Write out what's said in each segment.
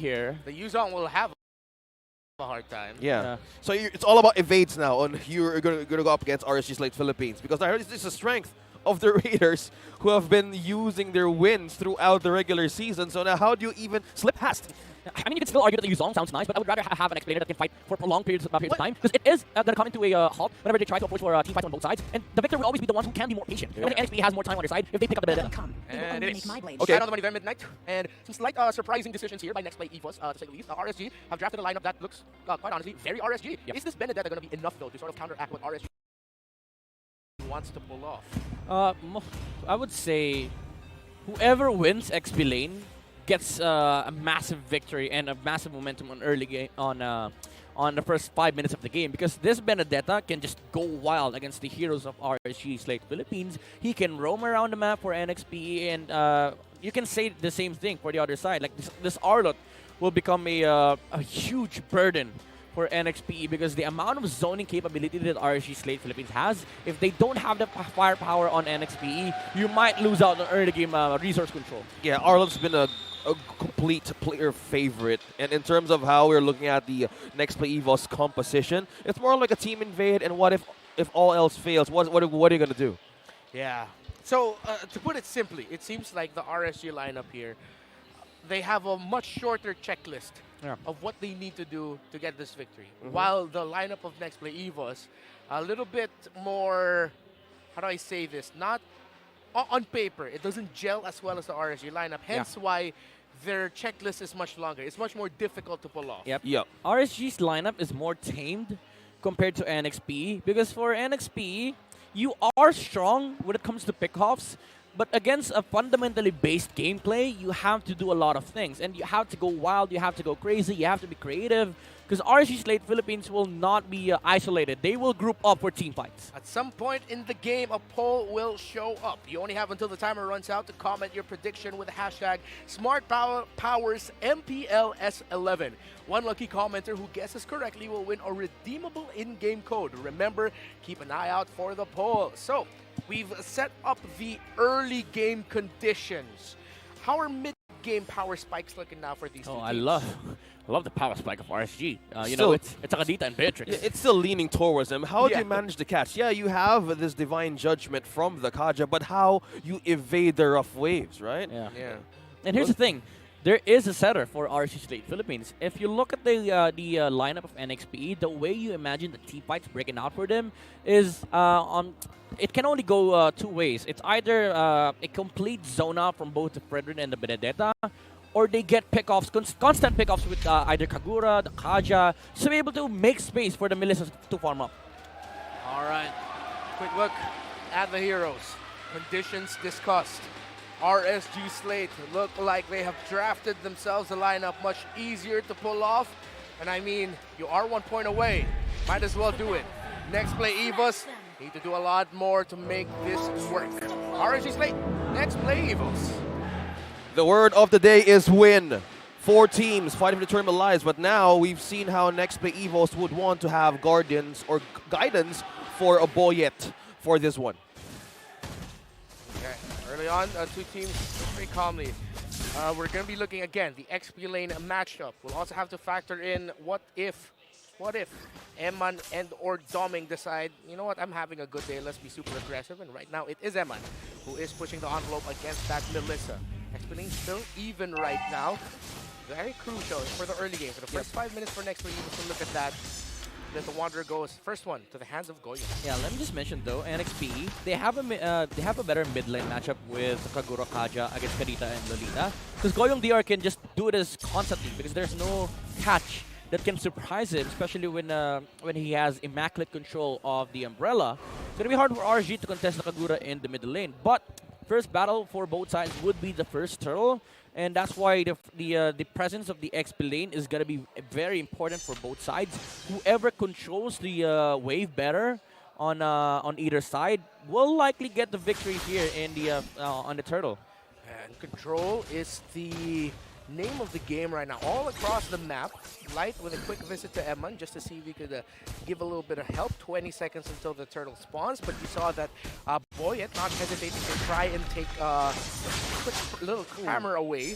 here. The Yuzong will have a hard time. Yeah. So it's all about evades now on who you're going to go up against RSG Slate Philippines, because I heard this is a strength of the Raiders who have been using their wins throughout the regular season. So now how do you even slip past? I mean, you could still argue that the Yuzong sounds nice, but I would rather have an explainer that can fight for prolonged periods of time, because it is going to come into a halt whenever they try to approach for team fights on both sides, and the victor will always be the one who can be more patient. I think NXP has more time on their side if they pick up the bit. And it is. Okay. Shout out to Money Van Midnight. And some slight surprising decisions here by Nxpe Evos, to say the least. RSG have drafted a lineup that looks, quite honestly, very RSG. Is this Benedetta going to be enough, though, to sort of counteract what RSG wants to pull off? I would say whoever wins XP lane gets a massive victory and a massive momentum on early game on the first 5 minutes of the game, because this Benedetta can just go wild against the heroes of RSG Slate Philippines. He can roam around the map for NXP, and you can say the same thing for the other side. Like this Arlot will become a huge burden for NXP, because the amount of zoning capability that RSG Slate Philippines has, if they don't have the firepower on NXP, you might lose out on early game resource control. Yeah, Arlot's been a complete player favorite, and in terms of how we're looking at the Nxpe Evos composition, it's more like a team invade. And what if all else fails? What are you gonna do? Yeah. So to put it simply, it seems like the RSG lineup here, they have a much shorter checklist of what they need to do to get this victory, while the lineup of Nxpe Evos a little bit more, how do I say this? Not on paper, it doesn't gel as well as the RSG lineup. Hence why their checklist is much longer. It's much more difficult to pull off. Yep. RSG's lineup is more tamed compared to NXP, because for NXP, you are strong when it comes to pickoffs, but against a fundamentally based gameplay, you have to do a lot of things. And you have to go wild, you have to go crazy, you have to be creative, because RSG Slate Philippines will not be isolated. They will group up for team fights. At some point in the game, a poll will show up. You only have until the timer runs out to comment your prediction with the hashtag #SmartPowersMPLS11. One lucky commenter who guesses correctly will win a redeemable in-game code. Remember, keep an eye out for the poll. So, we've set up the early game conditions. How are mid-game power spikes looking now for these two teams? I love the power spike of RSG. You Still, know, it's Akadita and Beatrix. Yeah, it's still leaning towards them. How do you manage the catch? Yeah, you have this divine judgment from the Kaja, but how you evade the rough waves, right? Yeah. And here's the thing. There is a setter for RSG Slate Philippines. If you look at the lineup of NXP, the way you imagine the team fights breaking out for them is it can only go two ways. It's either a complete zone out from both the Fredrin and the Benedetta, or they get pickoffs, constant pickoffs with either Kagura, the Kaja, to be able to make space for the Melissas to farm up. All right. Quick look at the heroes. Conditions discussed. RSG Slate look like they have drafted themselves a lineup much easier to pull off. And I mean, you are 1 point away. Might as well do it. Nxpe Evos need to do a lot more to make this work. RSG Slate, Nxpe Evos. The word of the day is win. 4 teams fighting for the tournament lives, but now we've seen how Nxpe Evos would want to have guardians or guidance for a BUAT for this one. Okay. Early on, two teams very calmly. We're going to be looking again the XP lane matchup. We'll also have to factor in what if Eman and or Doming decide, you know what, I'm having a good day, let's be super aggressive. And right now it is Eman who is pushing the envelope against that Melissa. XP lane still even right now. Very crucial for the early game. For the first 5 minutes for Nxpe Evos to look at that. Let the Wanderer goes first one to the hands of Goyo. Yeah, let me just mention though, NXP, they have a better mid lane matchup with Kagura Kaja against Kadita and Lolita, because Goyong DR can just do this constantly because there's no catch that can surprise him, especially when he has immaculate control of the umbrella. It's gonna be hard for RSG to contest the Kagura in the middle lane, but first battle for both sides would be the first turtle. And that's why the presence of the XP lane is going to be very important for both sides. Whoever controls the wave better on either side will likely get the victory here in the on the turtle. And control is the name of the game right now. All across the map. Light with a quick visit to Eman just to see if we could give a little bit of help. 20 seconds until the turtle spawns, but you saw that BUAT not hesitating to try and take a quick little clamor away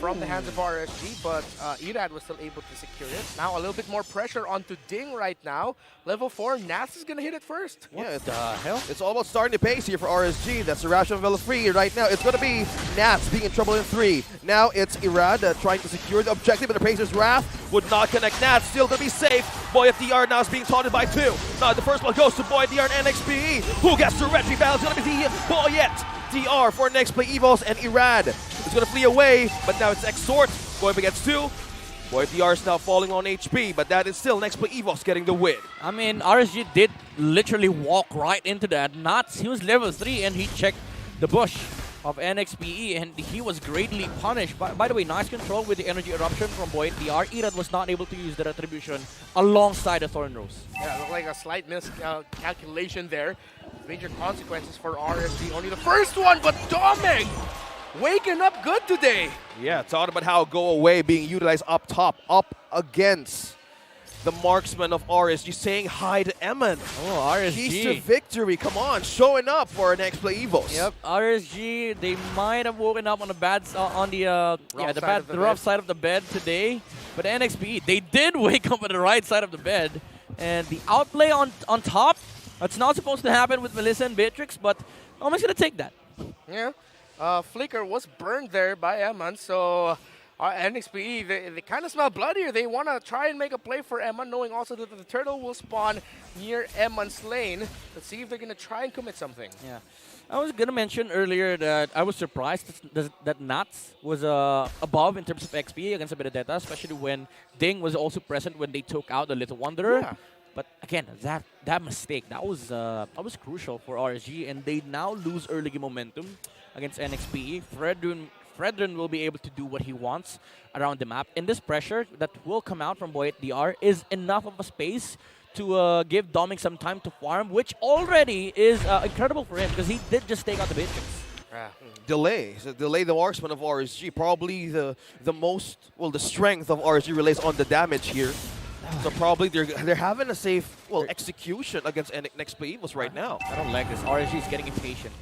from the hands of RSG, but Irad was still able to secure it. Now a little bit more pressure onto Ding right now. Level 4, Nats is gonna hit it first. What the hell? It's all about starting the pace here for RSG. That's the ration of level 3 right now. It's gonna be Nats being in trouble in 3. Now it's Irad trying to secure the objective, but the Pacers' Wrath would not connect. Nats still gonna be safe. BUAT DR now is being taunted by 2. Now the first one goes to BUAT DR and Nxpe. Who gets the retry battle? It's gonna be BUAT DR for Nxpe, Evos, and Irad. It's gonna flee away, but now it's Exort going up against 2. BUAT DR is now falling on HP, but that is still Nxpe Evos getting the win. I mean, RSG did literally walk right into that. Nuts, he was level 3 and he checked the bush of Nxpe and he was greatly punished. By the way, nice control with the energy eruption from BUAT DR. Irad was not able to use the retribution alongside the Thorn Rose. Yeah, it looked like a slight miscalculation there. Major consequences for RSG. Only the first one, but Dominic waking up good today. Yeah, talking about how Go Away being utilized up top, up against the marksman of RSG, saying hi to Eman. Oh, RSG. Keys to victory, come on, showing up for an Nxpe Evos. Yep, RSG, they might have woken up on the bad rough side of the bed today, but NXP, they did wake up on the right side of the bed, and the outplay on top, that's not supposed to happen with Melissa and Beatrix, but I'm just gonna take that. Yeah, Flicker was burned there by Eman, so NXPE, they kind of smell blood here. They want to try and make a play for Eman, knowing also that the turtle will spawn near Eman's lane. Let's see if they're going to try and commit something. Yeah. I was going to mention earlier that I was surprised that Nats was above in terms of XP against Benedetta, especially when Ding was also present when they took out the Little Wanderer. Yeah. But again, that mistake, that was crucial for RSG, and they now lose early game momentum against NXPE. Fredrin will be able to do what he wants around the map. And this pressure that will come out from BUAT DR is enough of a space to give Dominic some time to farm, which already is incredible for him because he did just take out the Beatrix. Delay the marksman of RSG. Probably the strength of RSG relays on the damage here. So probably they're having a safe execution against Nxpe Evos right now. I don't like this. RSG is getting impatient.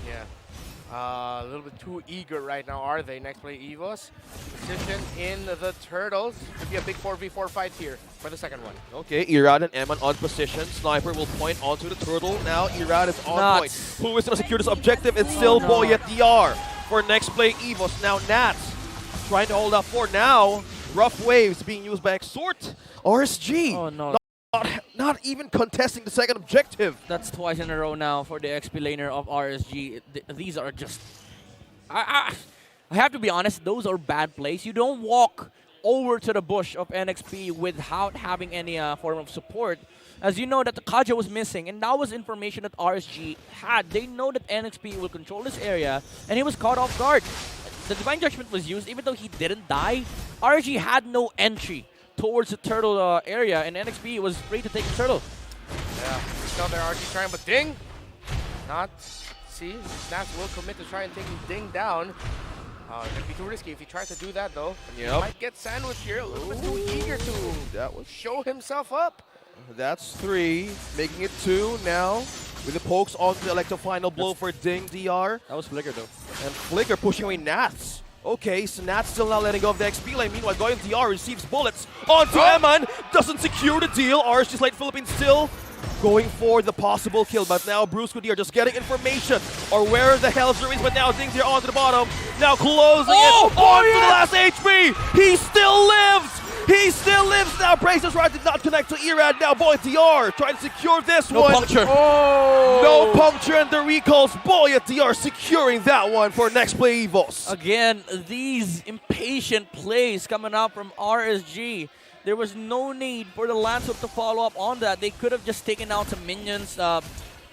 Yeah. A little bit too eager right now, are they? Next play, Evos. Position in the Turtles. Could be a big 4v4 fight here for the second one. Okay, Irad and Eman on position. Sniper will point onto the Turtle. Now Irad is on point. Who is going to secure this objective? It's still BUAT DR for next play, Evos. Now Nats trying to hold up for now. Rough waves being used by Exort. RSG. Oh no. Not even contesting the second objective. That's twice in a row now for the XP laner of RSG. These are just... I have to be honest, those are bad plays. You don't walk over to the bush of NXP without having any form of support. As you know that the Kaja was missing, and that was information that RSG had. They know that NXP will control this area, and he was caught off guard. The Divine Judgment was used, even though he didn't die. RSG had no entry towards the turtle area, and NXP was free to take the turtle. Yeah, still there, RSG trying, but Ding! Not. See, Nats will commit to try and taking Ding down. It'd be too risky if he tries to do that, though. He might get sandwiched here, a little bit too eager to show himself up. That's 3, making it 2 now. With the pokes on the Electro final blow for Ding DR. That was Flicker, though. And Flicker pushing away Nats. Okay, so Nats still not letting go of the XP lane. Meanwhile, Goyim DR receives bullets onto Eman. Doesn't secure the deal. RSG's late Philippines still going for the possible kill. But now Bruce Goodyear just getting information or where the hell Zero is. But now Ding's here onto the bottom. Now closing it onto the last HP. He still lives. He still lives now. Pacers right did not connect to Irad. Now BUAT DR trying to secure this one. Puncture. No puncture and the recalls. BUAT DR securing that one for next play Evos. Again, these impatient plays coming out from RSG. There was no need for the Lancer to follow up on that. They could have just taken out some minions,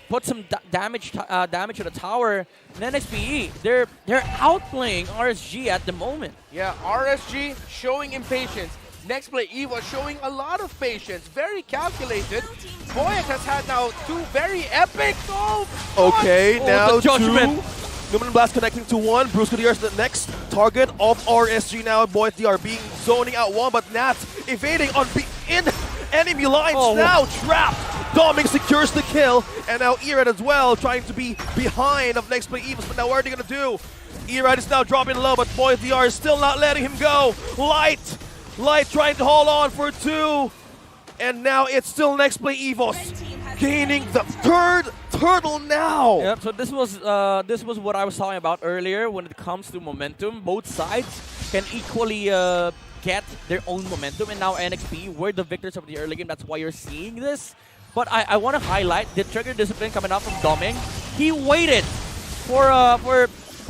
put some damage to the tower. And then NXPE, they're outplaying RSG at the moment. Yeah, RSG showing impatience. Next play, Eva showing a lot of patience, very calculated. BUAT has had now 2 very epic goals. Okay, now Judgment. 2. Luminous Blast connecting to 1. Bruce Goodyear is the next target of RSG now. BUAT DR being zoning out 1, but Nats evading on in enemy lines now. Trapped. Dominic secures the kill, and now Irad as well trying to be behind of next play Evos. But now what are they going to do? Erad is now dropping low, but Boy DR is still not letting him go. Light trying to hold on for 2. And now it's still next play Evos gaining the 3rd turtle now. Yep, so this was what I was talking about earlier when it comes to momentum. Both sides can equally get their own momentum, and now NXP were the victors of the early game. That's why you're seeing this. But I want to highlight the trigger discipline coming out from Doming. He waited for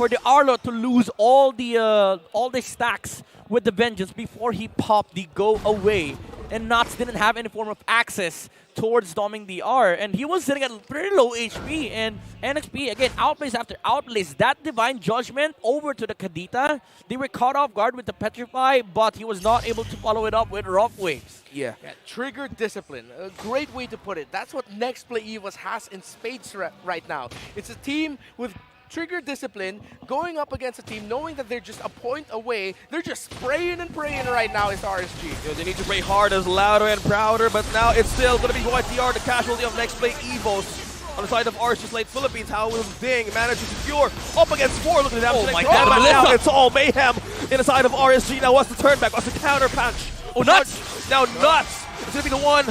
the Arlo to lose all the stacks with the Vengeance before he popped the go away. And Nuts didn't have any form of access towards Doming DR, and he was sitting at pretty low HP, and NXP again outplays after outplays. That Divine Judgment over to the Kadita. They were caught off guard with the Petrify, but he was not able to follow it up with Rough Waves. Yeah, trigger discipline, a great way to put it. That's what Next Play Evos has in spades right now. It's a team with trigger discipline going up against a team knowing that they're just a point away. They're just spraying and praying right now is RSG. You know, they need to pray hard as louder and prouder, but now it's still going to be YTR, the casualty of Next Play Evos. On the side of RSG Slate Philippines, how will Ding manage to secure up against 4? Look at that. Oh my God, but now it's all mayhem in the side of RSG. Now what's the turn back? What's the counter punch? Oh, Nuts! Now Nuts is going to be the one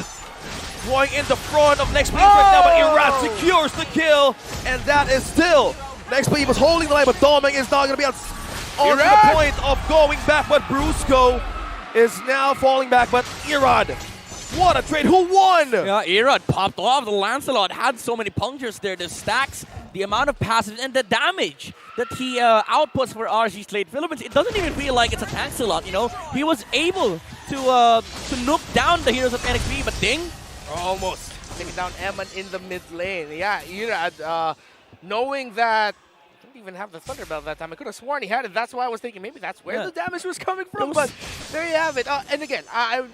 going in the front of Next Play right now, but Erad secures the kill, and that is still Next Play was holding the line, but Doming is not going to be on to the point of going back, but Brusco is now falling back, but Erad, what a trade, who won? Yeah, Erad popped off, the Lancelot had so many punctures there, the stacks, the amount of passive, and the damage that he outputs for RG Slate Philippines. It doesn't even feel like it's a Tank-a-lot, you know? He was able to nuke down the heroes of NXP, but Ding? Almost taking down Eman in the mid lane. Yeah, Erad, knowing that he didn't even have the Thunderbelt that time. I could have sworn he had it. That's why I was thinking maybe that's where the damage was coming from. But there you have it. And again,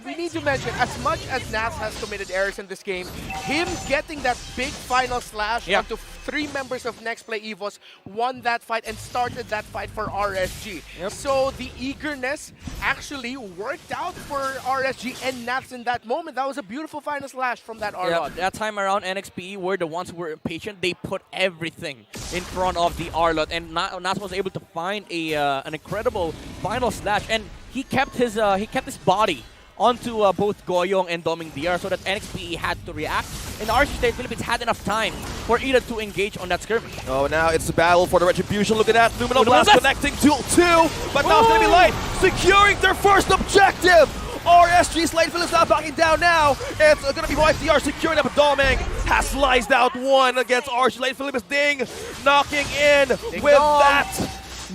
we need to mention, as much as Nats has committed errors in this game, him getting that big final slash onto 3 members of Next Play Evos won that fight and started that fight for RSG. So the eagerness actually worked out for RSG and Nats in that moment. That was a beautiful final slash from that Arlot. That time around, NXP were the ones who were impatient. They put everything in front of the Arlot, and Nats was able to find an incredible final slash, and he kept his body onto both Goyong and Doming DR so that NXP had to react, and RG State Philippines had enough time for either to engage on that skirmish. Oh, now it's the battle for the Retribution. Look at that, Luminal Blast connecting to 2, but now it's going to be Light securing their first objective. RSG Slate Philippines not backing down now. It's going to be YTR securing up. Doming has sliced out 1 against RSG Slate Philippines. Ding knocking in with that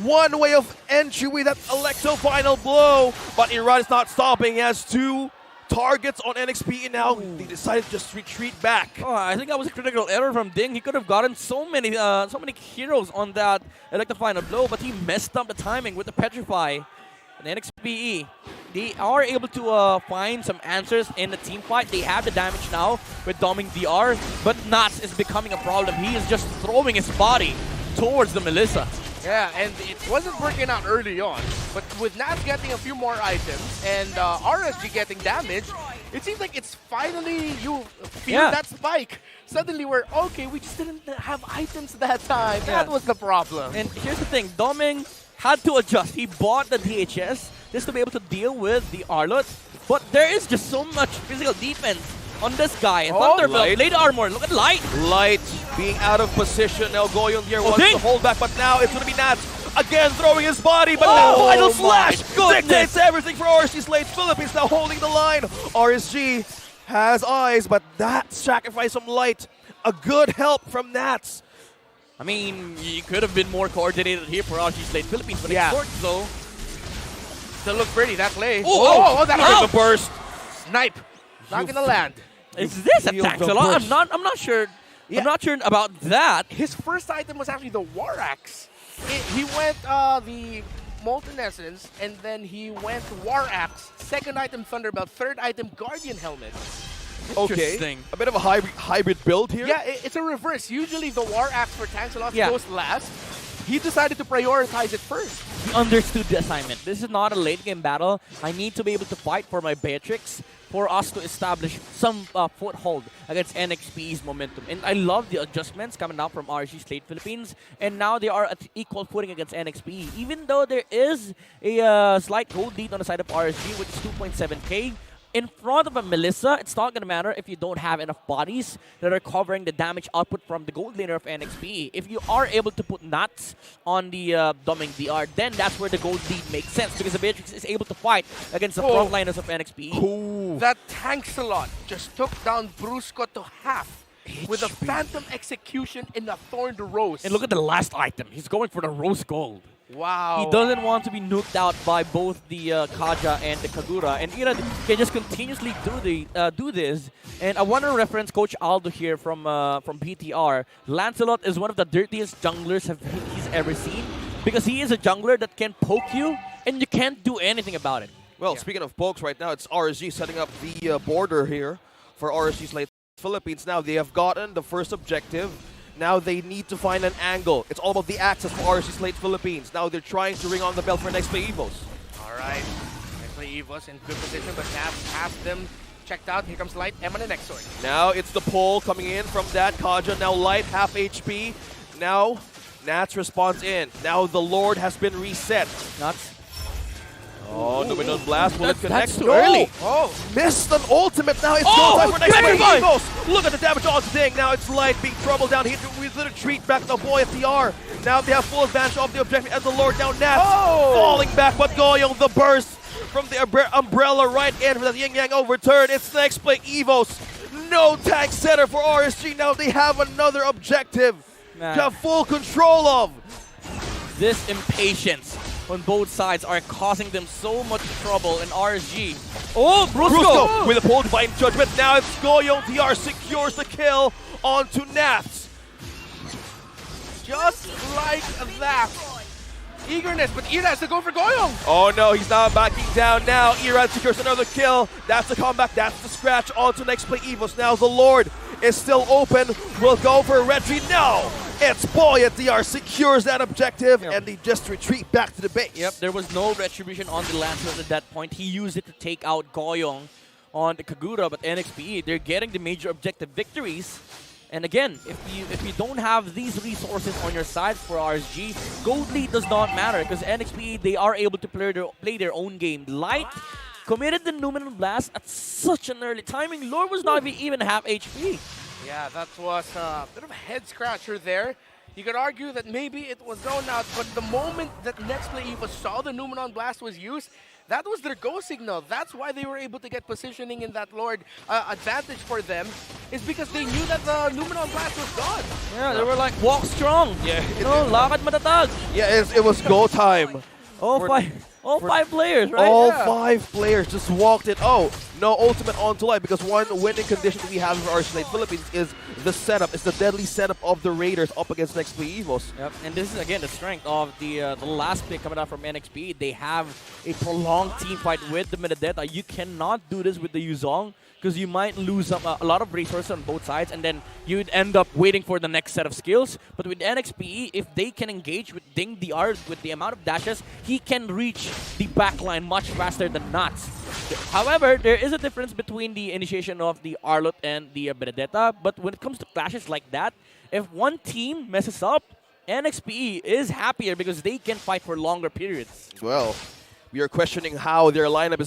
one way of entry with that Electro final blow. But Erad is not stopping. He has 2 targets on NXP, and now they decided to just retreat back. Oh, I think that was a critical error from Ding. He could have gotten so many heroes on that Electro final blow, but he messed up the timing with the Petrify. And NXPE, they are able to find some answers in the team fight. They have the damage now with Doming DR, but Nuts is becoming a problem. He is just throwing his body towards the Melissa. Yeah, and it wasn't working out early on, but with Nats getting a few more items and RSG getting damage, it seems like it's finally, you feel that spike. Suddenly we're, okay, we just didn't have items that time. That was the problem. And here's the thing, Doming had to adjust. He bought the DHS just to be able to deal with the Arlot, but there is just so much physical defense on this guy. Thunderbelt, late armor, look at Light. Light being out of position. Now Goyong here wants to hold back, but now it's going to be Nats again throwing his body, but now final slash dictates everything for RSG Slate Philippines, now holding the line. RSG has eyes, but that sacrifice from Light, a good help from Nats. I mean, you could have been more coordinated here for RG Slate Philippines, but it's short though. Still look pretty, that play. That was a burst. Snipe. Not gonna land. Is this a Tank-a-lot? I'm not sure. I'm not sure about that. His first item was actually the War Axe. He went the Molten Essence, and then he went War Axe. Second item Thunderbelt. Third item Guardian Helmet. Okay, a bit of a hybrid build here. Yeah, it's a reverse. Usually the War Axe for Tank-a-lot goes last. He decided to prioritize it first. He understood the assignment. This is not a late game battle. I need to be able to fight for my Beatrix for us to establish some foothold against NXP's momentum. And I love the adjustments coming out from RSG Slate Philippines. And now they are at equal footing against NXP. Even though there is a slight gold lead on the side of RSG, which is 2.7k, in front of a Melissa, it's not going to matter if you don't have enough bodies that are covering the damage output from the gold laner of NXP. If you are able to put nuts on the Doming DR, then that's where the gold lead makes sense because the Beatrix is able to fight against the frontliners of NXP. Ooh. That Tanks-a-Lot just took down Brusco to half with a Phantom Execution in a Thorned Rose. And look at the last item. He's going for the Rose Gold. Wow. He doesn't want to be nuked out by both the Kaja and the Kagura. And Irad can just continuously do this. And I want to reference Coach Aldo here from BTR. Lancelot is one of the dirtiest junglers he's ever seen because he is a jungler that can poke you and you can't do anything about it. Well, speaking of pokes, right now it's RSG setting up the border here for RSG's Slate Philippines. Now they have gotten the first objective. Now they need to find an angle. It's all about the access for RSG Slate Philippines. Now they're trying to ring on the bell for Nxpe Evos. All right. Nxpe Evos in good position, but Nav has them checked out. Here comes Light, Emma the next sword. Now it's the pull coming in from that Kaja. Now Light, half HP. Now Nat's response in. Now the Lord has been reset. Nuts. Oh, Numinous Blast. Will it connect? That's too early. Oh, Missed an ultimate. Now it's go time for Nxpe Evos. Look at the damage on Sting. Now it's Light being troubled down here with the retreat back to the boy at TR. Now they have full advantage of the objective as the Lord. Now Nat falling back, but Goyong the burst from the umbrella right in for the Yin Yang overturn. It's Nxpe Evos. No tank setter for RSG. Now they have another objective to have full control of. This impatience on both sides are causing them so much trouble in RSG. Oh, Brusco with a pull divine judgment. Now it's Goyong. TR secures the kill onto Nats. just like that. Eagerness, but Ira has to go for Goyong. Oh no, he's not backing down now. Irad secures another kill. That's the comeback. That's the scratch onto Nxpe Evos. Now the Lord is still open. We'll go for Retry. No! It's Boy at DR secures that objective and they just retreat back to the base. Yep, there was no retribution on the Lancelot at that point. He used it to take out Goyong on the Kagura, but NXP, they're getting the major objective victories. And again, if you don't have these resources on your side for RSG, gold lead does not matter because NXP, they are able to play their own game. Light committed the Numinous Blast at such an early timing. Lord was not even half HP. Yeah, that was a bit of a head scratcher there. You could argue that maybe it was zone out, but the moment that Nxpe Evos saw the Numinous Blast was used, that was their go signal. That's why they were able to get positioning in that Lord advantage for them, is because they knew that the Numinous Blast was gone. Yeah, they were like, walk strong. Yeah, lakad matatag. Yeah, it was go time. All five players, right? All 5 players just walked it. Oh, no ultimate onto life because one winning condition we have for our Slate Philippines is the setup. It's the deadly setup of the Raiders up against Nxpe Evos. Yep, and this is again the strength of the last pick coming out from NXP. They have a prolonged team fight with the Metadata. You cannot do this with the Yuzong because you might lose a lot of resources on both sides, and then you'd end up waiting for the next set of skills. But with NXP, if they can engage with Ding DR with the amount of dashes, he can reach the backline much faster than Nuts. However, there is a difference between the initiation of the Arlot and the Benedetta, but when it comes to clashes like that, if one team messes up, NXP is happier because they can fight for longer periods. Well, we are questioning how their lineup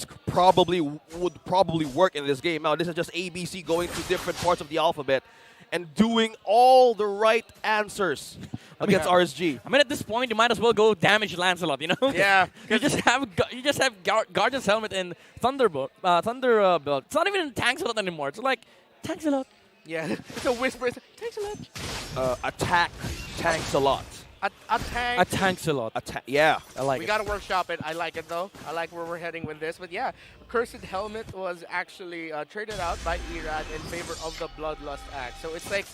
would probably work in this game. Now, this is just ABC going to different parts of the alphabet and doing all the right answers against RSG. I mean, at this point, you might as well go damage Lancelot, you know? Yeah. you just have Guardian's Helmet and Thunderbolt. It's not even Tanks-a-Lot anymore. It's like, Tanks-a-Lot. Yeah, it's a whisper. It's Tanks-a-Lot. Attack tanks a lot. A tank. Tanks-a-Lot. Yeah. I like We it. got to workshop it. I like it, though. I like where we're heading with this. But yeah, Cursed Helmet was actually traded out by Irad in favor of the Bloodlust Axe. So it's like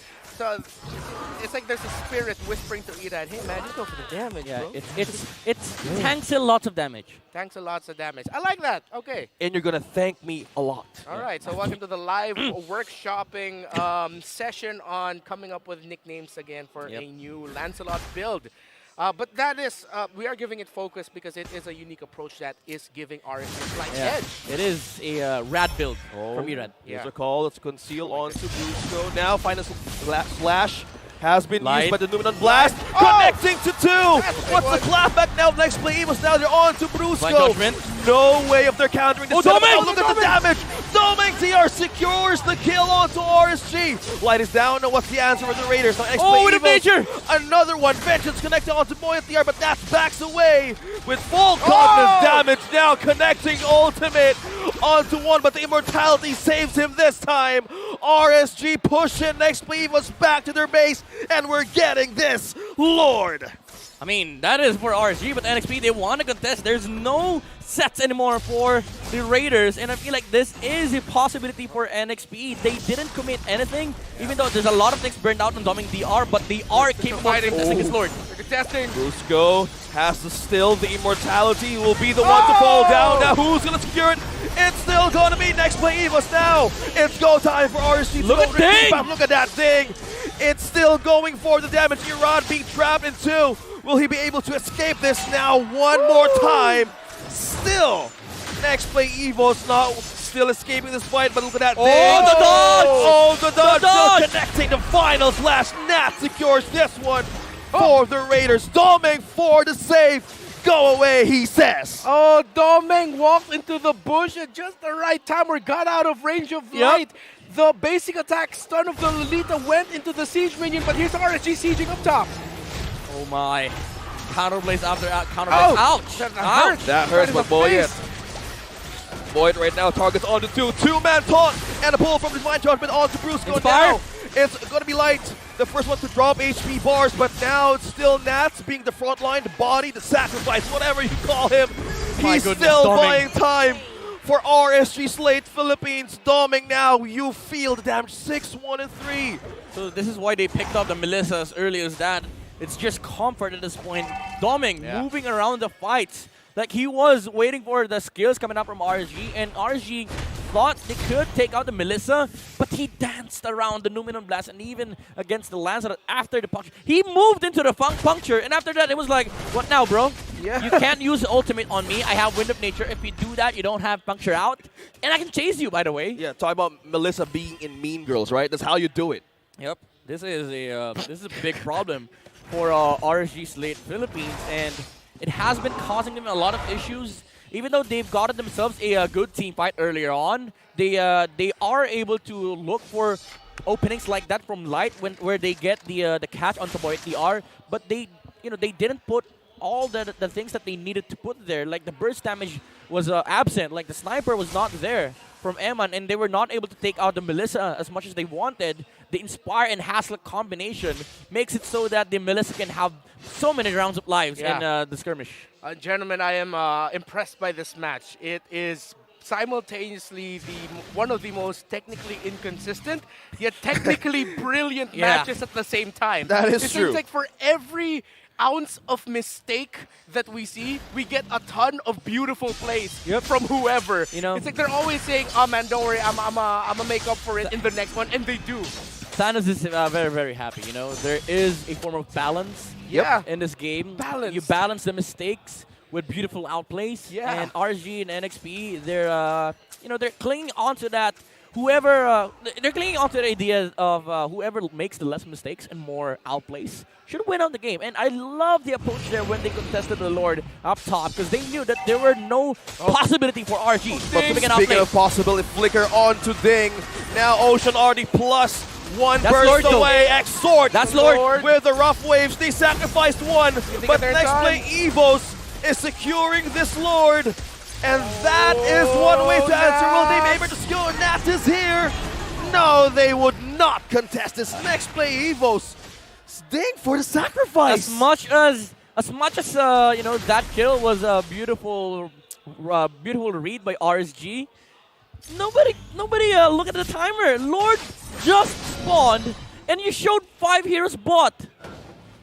there's a spirit whispering to Irad, hey man, just go for the damage, Yeah, bro. it's tanks a lot of damage. Tanks a lots of damage. I like that. Okay. And you're going to thank me a lot. All right. So welcome to the live workshopping session on coming up with nicknames again for a new Lancelot build. But that is, we are giving it focus because it is a unique approach that is giving RSG a slight edge. It is a rad build from Erad. Here's a call. Let's conceal onto Brusco. Now, final slash has been used by the Numenon Blast. Connecting to two. What's the clapback now? Next play Evos now. They're on to Brusco. No way of their countering this. Look at the damage. Doming TR secures the kill onto RSG. Light is down. Now what's the answer for the Raiders? Next play with a major. Another one. Vengeance connecting onto Boy TR, but that backs away with full confidence damage. Now connecting ultimate onto one, but the immortality saves him this time. RSG pushing next play Evos back to their base. And we're getting this, Lord. I mean, that is for RSG, but NXP, they want to contest. There's no sets anymore for the Raiders, and I feel like this is a possibility for NXP. They didn't commit anything, even though there's a lot of things burned out on doming DR, but they are capable of contesting his Lord. They're contesting. Brusco has to still the immortality, will be the one to fall down. Now who's going to secure it? It's still going to be next play Evos now. It's go time for RSG. Look at that thing. It's still going for the damage. Erad being trapped in two. Will he be able to escape this now one more time? Still, next play Evos now still escaping this fight, but look at that thing. The dodge! Oh, the dodge! Still connecting the final slash. Nat secures this one for the Raiders. Doming for the save. Go away, he says. Oh, Domeng walked into the bush at just the right time or got out of range of light. The basic attack stun of the Lolita went into the siege minion, but here's RSG sieging up top. Oh my. Counterblaze after counterblaze. Ouch! That hurts, but Boyd. Boyd right now targets onto two. Two-man taunt and a pull from Divine Judgment onto Brusco now. It's going to be Light, the first one to drop HP bars, but now it's still Nats being the front line, the body, the sacrifice, whatever you call him. He's still buying time for RSG Slate Philippines. Doming now, you feel the damage. 6-1 and 3. So this is why they picked up the Melissa as early as that. It's just comfort at this point. Doming moving around the fight. Like he was waiting for the skills coming up from RSG, and RSG thought they could take out the Melissa, but he danced around the Numenon Blast, and even against the Lancelot after the puncture. He moved into the puncture, and after that it was like, what now, bro? You can't use the ultimate on me. I have Wind of Nature. If you do that, you don't have puncture out. And I can chase you, by the way. Yeah, talk about Melissa being in Mean Girls, right? That's how you do it. Yep. This is a big problem for RSG Slate Philippines, and it has been causing them a lot of issues. Even though they've gotten themselves a good team fight earlier on, they are able to look for openings like that from Light where they get the catch on Boy TR, but they didn't put all the things that they needed to put there. Like the burst damage was absent, like the sniper was not there from Eman, and they were not able to take out the Melissa as much as they wanted. The Inspire and Haslett combination makes it so that the Melissa can have so many rounds of lives in the skirmish. Gentlemen, I am impressed by this match. It is simultaneously one of the most technically inconsistent, yet technically brilliant matches at the same time. That is true. It seems like for every ounce of mistake that we see, we get a ton of beautiful plays from whoever. You know, it's like they're always saying, "Oh man, don't worry, I'm gonna make up for it in the next one," and they do. Thanos is very, very happy. You know, there is a form of balance in this game. Balance. You balance the mistakes with beautiful outplays. Yeah. And RSG and NXP, they're clinging onto that. They're clinging onto the idea of whoever makes the less mistakes and more outplays should win on the game. And I love the approach there when they contested the Lord up top, because they knew that there were no possibility for RG. But speaking of possibility, flicker onto Ding. Now Ocean already plus one burst away. Exort. That's Lord. With the rough waves, they sacrificed one. But next play, Evos is securing this Lord. And that is one way to answer. Will they be able to secure? Nat is here. No, they would not contest this. Next play, Evos. Ding for the sacrifice. As much as that kill was a beautiful read by RSG. Nobody look at the timer. Lord just spawned, and you showed 5 heroes bot.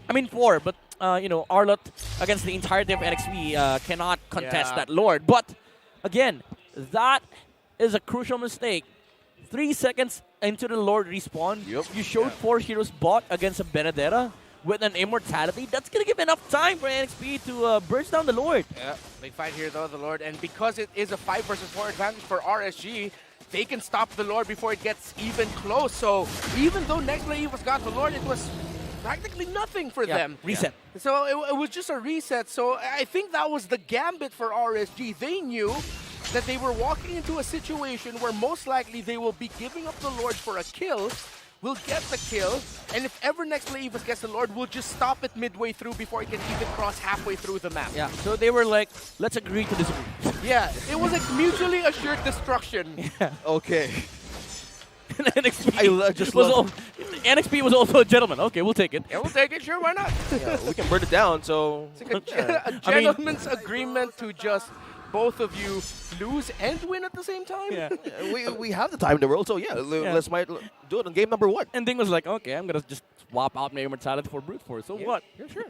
I mean 4, but Arlott against the entirety of NXP cannot contest that Lord. But again, that is a crucial mistake. 3 seconds into the Lord respawn, you showed 4 heroes bot against a Benedetta. with an immortality, that's going to give enough time for NXP to burst down the Lord. Yeah, big fight here though, the Lord. And because it is a 5 versus 4 advantage for RSG, they can stop the Lord before it gets even close. So even though next play Evos got the Lord, it was practically nothing for them. Reset. Yeah. So it was just a reset. So I think that was the gambit for RSG. They knew that they were walking into a situation where most likely they will be giving up the Lord for a kill, will get the kill, and if ever next play Evos gets the Lord, we'll just stop it midway through before it can even cross halfway through the map. Yeah, so they were like, let's agree to disagree. Yeah, it was like mutually assured destruction. Yeah. Okay. NXP, just NXP was also a gentleman. Okay, we'll take it. Yeah, we'll take it, sure, why not? Yeah, we can burn it down, so... It's like a gentleman's agreement to just both of you lose and win at the same time? Yeah. we have the time in the world, so yeah, let's might do it on game number 1. And Ding was like, okay, I'm going to just swap out my immortality for brute force. So what? Yeah, sure.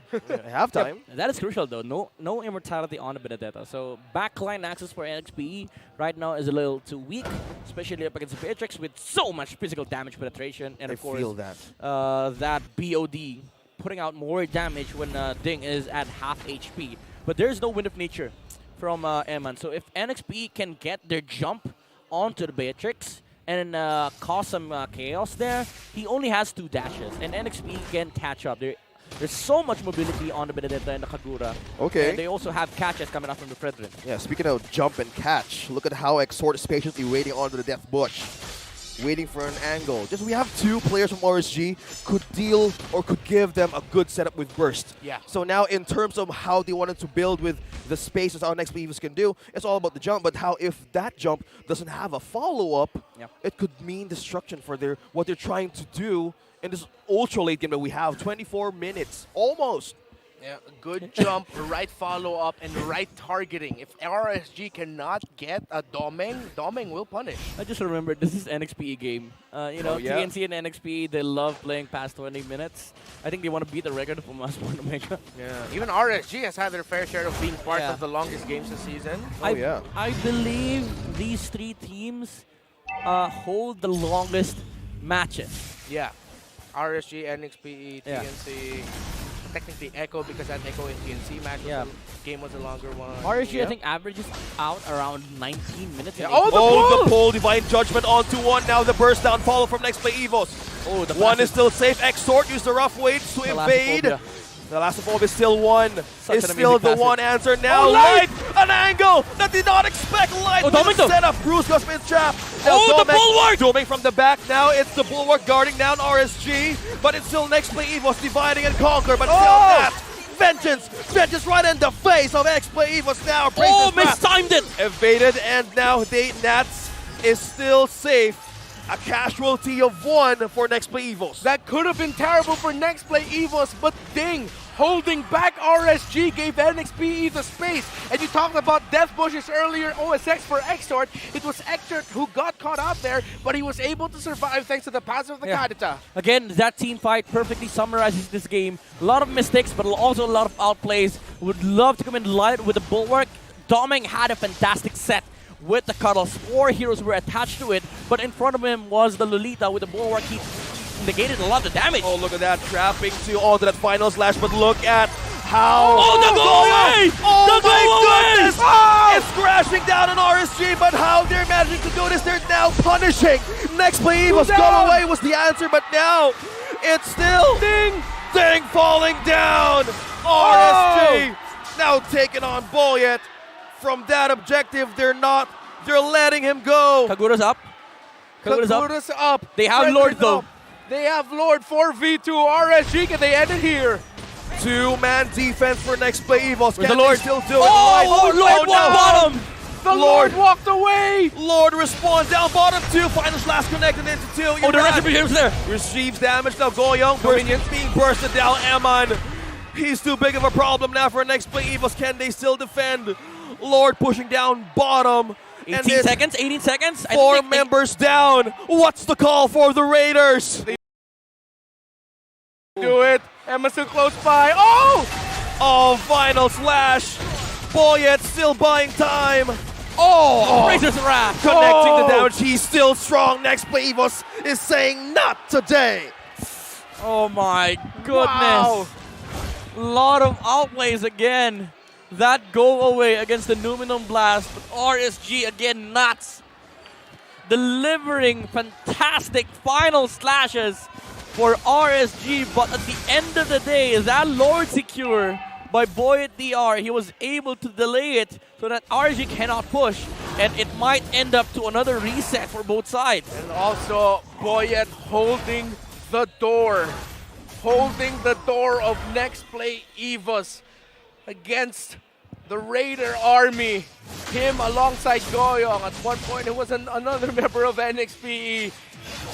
Have time. Yeah, that is crucial though. No immortality on the Benedetta. So backline access for NXP right now is a little too weak, especially up against the Beatrix with so much physical damage penetration. And of course, feel that. That BOD putting out more damage when Ding is at half HP. But there's no Wind of Nature from Eman. So if NXP can get their jump onto the Beatrix and cause some chaos there, he only has 2 dashes, and NXP can catch up. There's so much mobility on the Benedetta and the Kagura. Okay. And they also have catches coming out from the Fredrin. Yeah, speaking of jump and catch, look at how Exort is patiently waiting onto the Death Bush. Waiting for an angle. Just we have 2 players from RSG could deal or could give them a good setup with burst. Yeah. So now in terms of how they wanted to build with the spaces our next Evos can do, it's all about the jump. But how if that jump doesn't have a follow-up, it could mean destruction for what they're trying to do in this ultra late game that we have. 24 minutes, almost. Yeah, good jump, right follow-up, and right targeting. If RSG cannot get a Domeng will punish. I just remembered this is NXP game. You know, TNC and NXP, they love playing past 20 minutes. I think they want to beat the record from us for Omega. Yeah. Even RSG has had their fair share of being part of the longest games this season. I believe these 3 teams hold the longest matches. Yeah. RSG, NXP, TNC. Technically Echo, because that Echo and TNC match game was a longer one. RSG, I think, averages out around 19 minutes. Yeah. Oh, the pull! Divine Judgment onto 1. Now the burst down follow from next play Evos. Oh, the 1 is still safe. Exort used the rough weights to invade. The Thalassophobia is still 1. Is still the one answer now. Light! An angle that did not expect Light. Oh, Domeng setup. Bruce got spin trap. Oh, the bulwark! Domeng from the back. Now it's the bulwark guarding down RSG. But it's still next play Evos dividing and conquer. But still that. Vengeance right in the face of X-Play Evos now. Oh, mistimed it! Evaded, and now Nats is still safe. A casualty of 1 for next play Evos. That could have been terrible for next play Evos, but Ding holding back RSG gave NXP the space. And you talked about Death Bushes earlier, OSX for Exort. It was Exort who got caught out there, but he was able to survive thanks to the passive of the Kadita. Again, that team fight perfectly summarizes this game. A lot of mistakes, but also a lot of outplays. Would love to come in light with the bulwark. Domeng had a fantastic set with the cuddles. 4 heroes were attached to it, but in front of him was the Lolita with the bulwark. He negated a lot of damage. Oh, look at that, trapping to onto that final slash, but look at how... Oh, the go away! Oh my goodness! Oh! It's crashing down on RSG, but how they're managing to do this, they're now punishing. Next play was go away was the answer, but now it's still Ding falling down. RSG now taking on Boyet. From that objective, they're letting him go. Kagura's up. Kagura's up. They have Lord though. They have Lord 4v2 RSG. Can they end it here? 2-man defense for next play Evos. Can the Lord still do it? Oh, Lord walked bottom. The Lord walked away. Lord responds down bottom 2. Final slash connected into 2. Oh, the rest of him there. Receives damage now. Goyoung being bursted down. Eman. He's too big of a problem now for next play Evos. Can they still defend? Lord pushing down bottom. 18 seconds. 4 members down. What's the call for the Raiders? Do it. Emma's still close by. Oh, final slash. Boyet still buying time. Razor's Wrath. Connecting the damage. He's still strong. Next play Evos is saying not today. Oh my goodness. Wow. Lot of outplays again. That go away against the Numinum Blast. But RSG again nuts. Delivering fantastic final slashes for RSG. But at the end of the day, that Lord secure by BUAT DR, he was able to delay it so that RSG cannot push. And it might end up to another reset for both sides. And also, BUAT holding the door. Holding the door of Nxpe Evos against the Raider army. Him alongside Goyong. At one point, it was another member of Nxpe.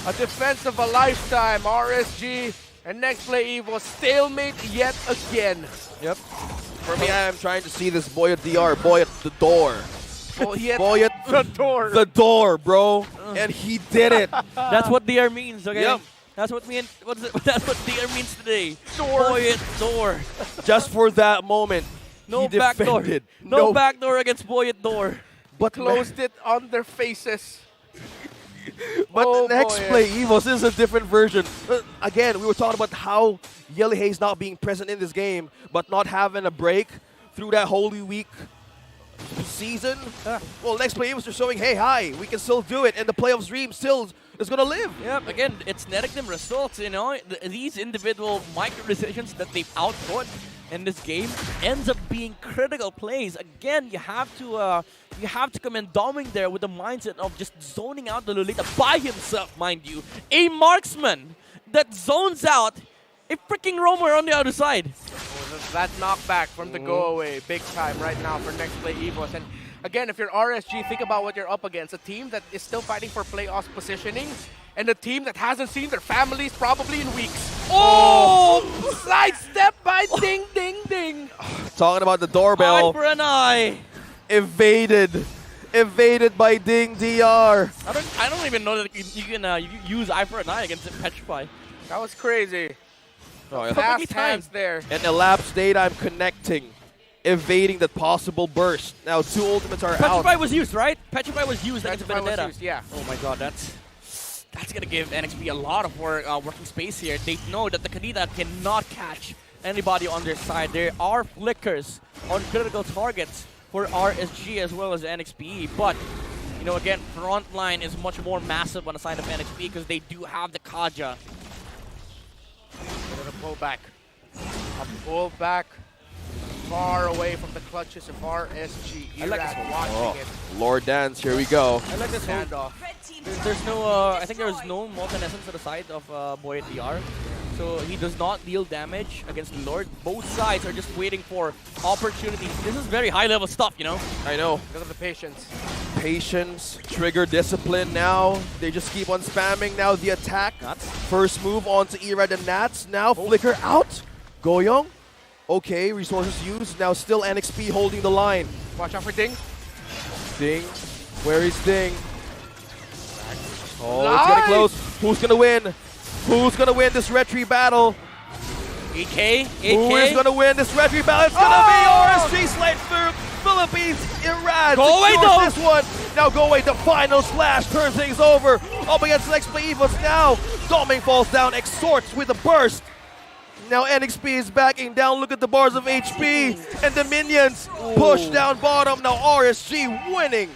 A defense of a lifetime. RSG and Nxpe Evos stalemate yet again. Yep. For me, I am trying to see this BUAT DR, BUAT the door. BUAT the door. The door, bro. And he did it. That's what DR means, okay? Yep. That's what that's what DR means today. Door. BUAT door. Just for that moment, No he backdoor. defended. No backdoor against BUAT door. But Closed it on their faces. But Oh, the next boy. play, Evos, is a different version. Again, we were talking about how Yelly Hayes not being present in this game, but not having a break through that Holy Week season. Well, next play, Evos are showing, hey, hi, we can still do it, and the playoffs dream still is going to live. Yep, again, it's netting them results, you know. These individual micro decisions that they've output in this game ends up being critical plays. Again, you have to commend Doming there with the mindset of just zoning out the Lolita by himself, mind you. A marksman that zones out a freaking roamer on the other side. Oh, that knockback from the go away, big time right now for Nxpe Evos. And again, if you're RSG, think about what you're up against. A team that is still fighting for playoffs positioning, and a team that hasn't seen their families probably in weeks. Oh! Sidestep by Ding Ding Ding. Talking about the Eye doorbell, for an eye. evaded by Ding DR. I don't even know that you can use eye for an eye against Petrify. That was crazy. Oh, yeah. Fast Perfectly hands timed. there. And elapsed data, I'm connecting, evading that possible burst. Now 2 ultimates are out. Petrify was used, right? Petrify was used against Petrify was Benedetta. used, yeah. Oh my god, that's gonna give NXP a lot of working space here. They know that the Kadita cannot catch anybody on their side. There are flickers on critical targets for RSG as well as NXP, but you know, again, front line is much more massive on the side of NXP because they do have the Kaja. A pullback. A pullback far away from the clutches of RSG. I like this Irad one. watching it. Lord Dance, here we go. I like this whole Standoff. There's no, I think there's no Molten Essence to the side of BUAT DR. So he does not deal damage against Lord. Both sides are just waiting for opportunities. This is very high level stuff, you know? I know. Because of the patience. Patience, trigger discipline now. They just keep on spamming now the attack. Nuts. First move onto Irad and Nats. Now flicker out. Goyong. Okay, resources used. Now still NXP holding the line. Watch out for Ding. Ding. Where is Ding? Oh, Nice. it's getting close. Who's gonna win? Who's gonna win this retry battle? AK? Who is gonna win this retry battle? It's gonna be RSG Slate through Philippines. Irad Go away, secures though. this one. Now go away. The final slash turns things over. Up against Nxpe Evos now. Doming falls down. Exhorts with a burst. Now NXP is backing down. Look at the bars of HP. And the minions push down bottom. Now RSG winning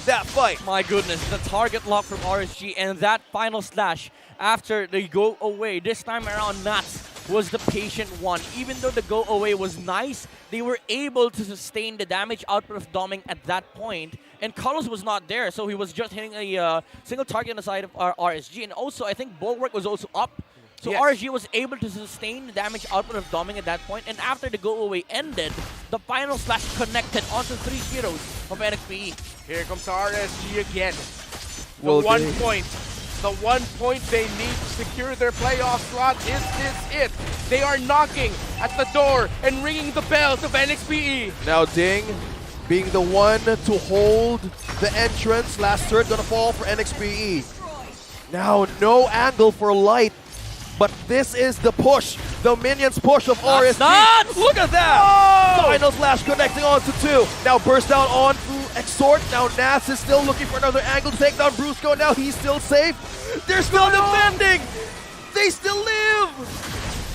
that fight. My goodness, the target lock from RSG and that final slash after they go away. This time around, Nats was the patient one. Even though the go away was nice, they were able to sustain the damage output of Doming at that point. And Carlos was not there, so he was just hitting a single target on the side of RSG. And also, I think Bulwark was also up. So Yes. RSG was able to sustain the damage output of Doming at that point. And after the go away ended, the final slash connected onto 3 heroes of NXP. Here comes RSG again. The Will one they- point. The 1 point they need to secure their playoff slot. Is this it? They are knocking at the door and ringing the bells of NXPE. Now Ding being the one to hold the entrance. Last turret gonna fall for NXPE. Now no angle for Light. But this is the push, the minions push of RSG. nuts! Look at that! Final slash connecting onto 2. Now burst down onto Exhort. Now Nas is still looking for another angle to take down Brusco. Now he's still safe. They're still defending. They still live!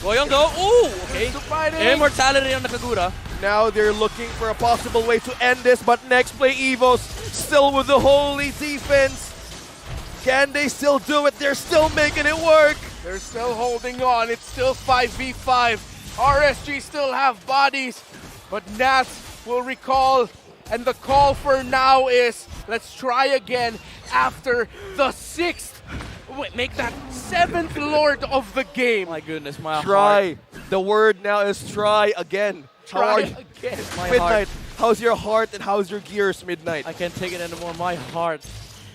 Goyong though. Ooh, okay. To fighting. Immortality on the Kagura. Now they're looking for a possible way to end this, but next play Evos still with the holy defense. Can they still do it? They're still making it work. They're still holding on. It's still 5v5. RSG still have bodies, but Nats will recall, and the call for now is let's try again after the 6th. Wait, make that 7th Lord of the game. My goodness, my heart. Try. The word now is try again. How are you? Again. My Midnight. heart. How's your heart and how's your gears, Midnight? I can't take it anymore. My heart.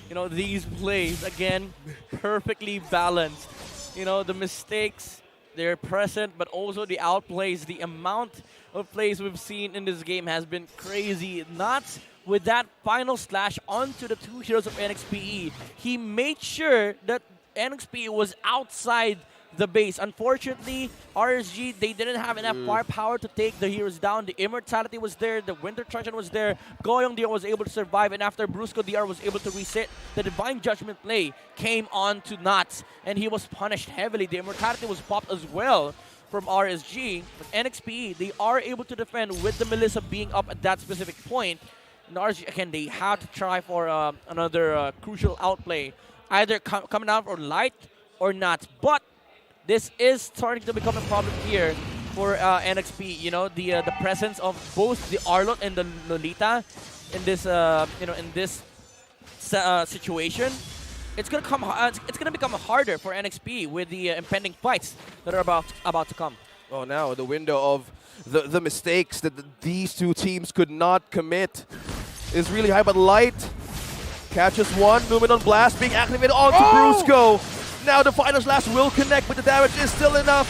You know, these plays, again, perfectly balanced. You know, the mistakes, they're present, but also the outplays. The amount of plays we've seen in this game has been crazy. Not with that final slash onto the two heroes of Nxpe. He made sure that Nxpe was outside the base. Unfortunately, RSG, they didn't have enough firepower to take the heroes down. The immortality was there, the winter Trojan was there, Goyong DR was able to survive, and after Brusco DR was able to reset, the divine judgment play came on to Nuts, and he was punished heavily. The immortality was popped as well from RSG, but NXP, they are able to defend with the Melissa being up at that specific point. And RSG, again, they have to try for another crucial outplay, either coming down for light or not. But this is starting to become a problem here for NXP. You know, the presence of both the Arlot and the Lolita in this in this situation. It's gonna become harder for NXP with the impending fights that are about to come. Oh, now the window of the mistakes that these two teams could not commit is really high, but Light catches one. Numenon Blast being activated onto Brusco. Now the final slash will connect, but the damage is still enough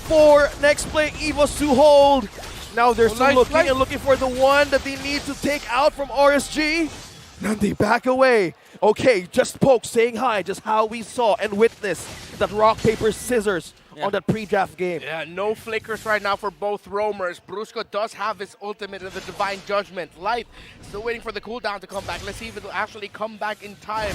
for next play Evos to hold. Now they're still looking and looking for the one that they need to take out from RSG. Then they back away. Okay, just Poke saying hi, just how we saw and witnessed that rock, paper, scissors on that pre-draft game. Yeah, no flickers right now for both roamers. Brusco does have his ultimate in the Divine Judgment. Light still waiting for the cooldown to come back. Let's see if it will actually come back in time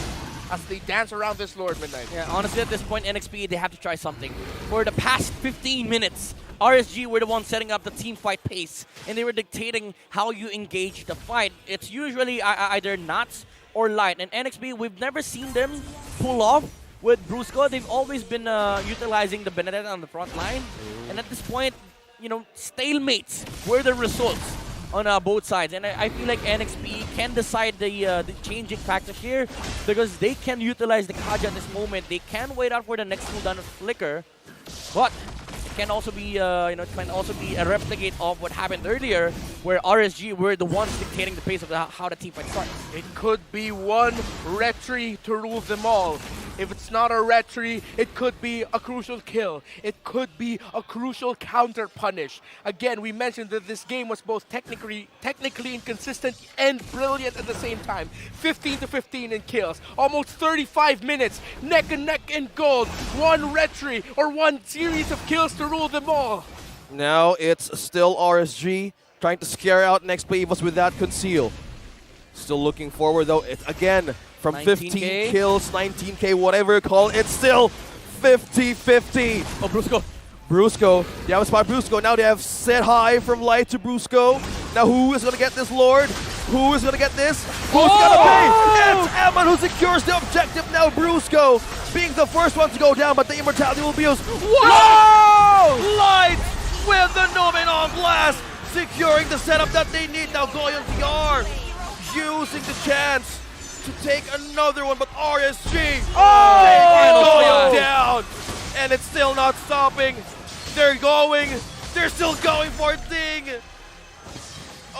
as they dance around this Lord Midnight. Yeah, honestly, at this point, NXP, they have to try something. For the past 15 minutes, RSG were the ones setting up the team fight pace, and they were dictating how you engage the fight. It's usually either Nuts or Light, and NXP, we've never seen them pull off with Brusco. They've always been utilizing the Benedetta on the front line, and at this point, you know, stalemates were the results on both sides, and I feel like NXP can decide the changing factor here because they can utilize the Kaja at this moment. They can wait out for the next cooldown of Flicker, but it can also be it can also be a replicate of what happened earlier, where RSG were the ones dictating the pace of how the team fight starts. It could be one retry to rule them all. If it's not a retry, it could be a crucial kill. It could be a crucial counter punish. Again, we mentioned that this game was both technically inconsistent and brilliant at the same time. 15 to 15 in kills, almost 35 minutes, neck and neck in gold. One retry or one series of kills to rule them all. Now it's still RSG trying to scare out next play Evos with that conceal. Still looking forward though. It's again from 15 kills, 19k, whatever you call it, it's still 50-50. Oh, Brusco. Brusco, they have a spot Brusco. Now they have set high from Light to Brusco. Now who is going to get this Lord? Who is going to get this? Who's going to pay? It's Emma who secures the objective. Now Brusco being the first one to go down, but the immortality will be used. Wow! Light with the Numenon Blast, securing the setup that they need. Now Goyong DR using the chance to take another one, but RSG going down, and it's still not stopping. They're still going for Ding.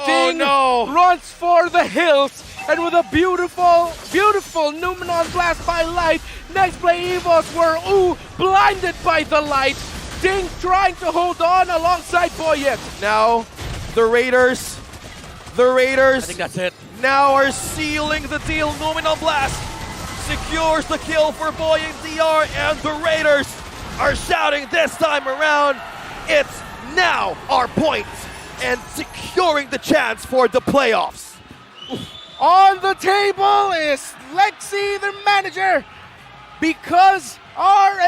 Ding runs for the hills, and with a beautiful, beautiful Numenon Blast by Light, next play Evos were blinded by the light. Ding trying to hold on alongside Boyet. Now the Raiders I think that's it. now are sealing the deal. Numenon Blast secures the kill for Boy and DR, and the Raiders are shouting this time around, it's now our point, and securing the chance for the playoffs. On the table is Lexi, the manager, because our